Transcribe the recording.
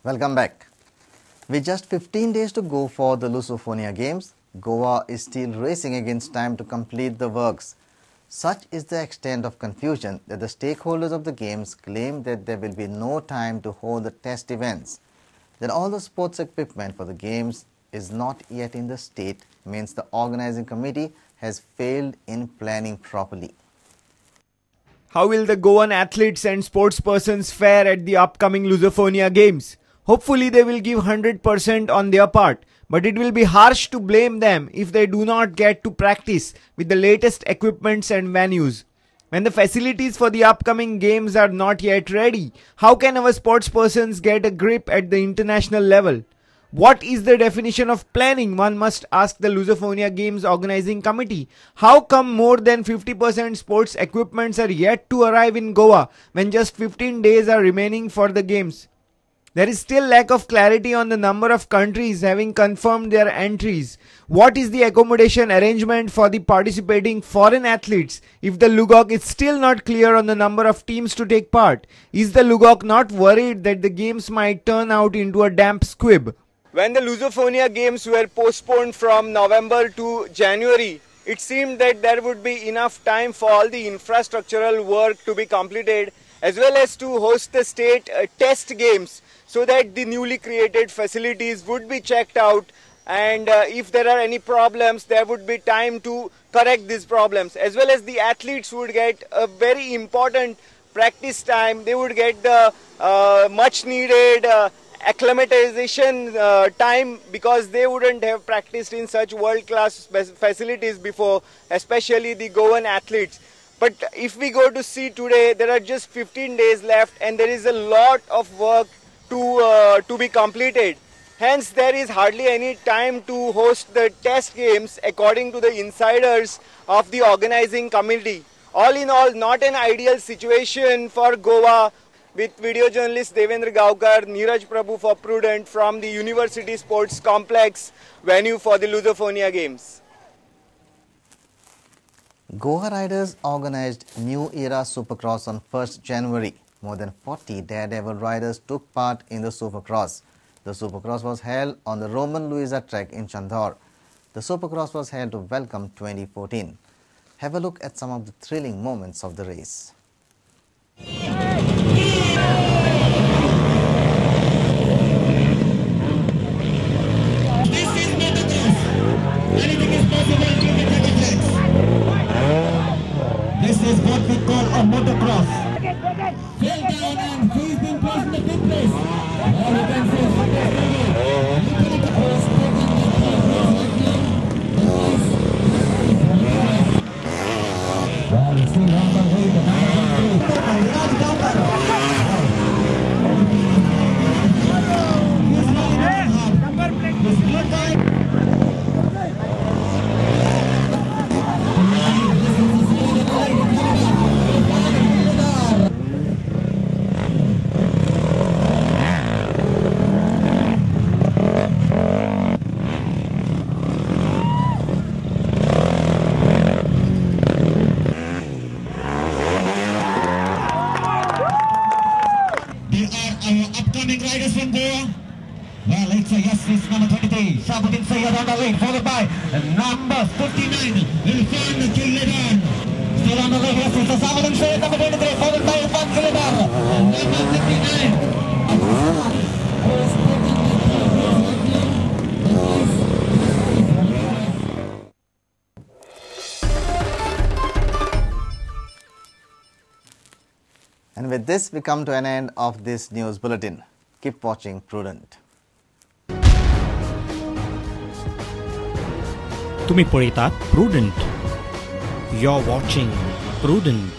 Welcome back. With just 15 days to go for the Lusofonia Games, Goa is still racing against time to complete the works. Such is the extent of confusion that the stakeholders of the games claim that there will be no time to hold the test events. That all the sports equipment for the games is not yet in the state means the organizing committee has failed in planning properly. How will the Goan athletes and sportspersons fare at the upcoming Lusofonia Games? Hopefully they will give 100% on their part, but it will be harsh to blame them if they do not get to practice with the latest equipments and venues. When the facilities for the upcoming games are not yet ready, how can our sportspersons get a grip at the international level? What is the definition of planning? One must ask the Lusofonia Games organizing committee. How come more than 50% sports equipments are yet to arrive in Goa when just 15 days are remaining for the games? There is still lack of clarity on the number of countries having confirmed their entries. What is the accommodation arrangement for the participating foreign athletes if the LUGOC is still not clear on the number of teams to take part? Is the LUGOC not worried that the games might turn out into a damp squib? When the Lusofonia Games were postponed from November to January, it seemed that there would be enough time for all the infrastructural work to be completed as well as to host the state test games, so that the newly created facilities would be checked out, and if there are any problems, there would be time to correct these problems, as well as the athletes would get a very important practice time. They would get the much needed acclimatization time, because they wouldn't have practiced in such world-class facilities before, especially the Goan athletes. But if we go to see today, there are just 15 days left and there is a lot of work to be completed. Hence, there is hardly any time to host the test games according to the insiders of the organizing committee. All in all, not an ideal situation for Goa, with video journalist Devendra Gaukar, Neeraj Prabhu for Prudent from the University Sports Complex venue for the Lusofonia Games. Goa riders organized New Era Supercross on 1st January. More than 40 daredevil riders took part in the Supercross. The Supercross was held on the Roman Luiza track in Chandor. The Supercross was held to welcome 2014. Have a look at some of the thrilling moments of the race. This is what we call a motocross. Fell down and he's been placed in the fifth place. Now you can riders from Goa. Well, it's number 23, Shabuddin Sayyad on the lead, followed by number 59, Irfan Kiledan. Still on the lead, yes, it's Shabuddin Sayyad, number 23, followed by Irfan Kiledan, number 59. And with this, we come to an end of this news bulletin. Keep watching Prudent. তুমি পড়ে তা Prudent. You're watching Prudent.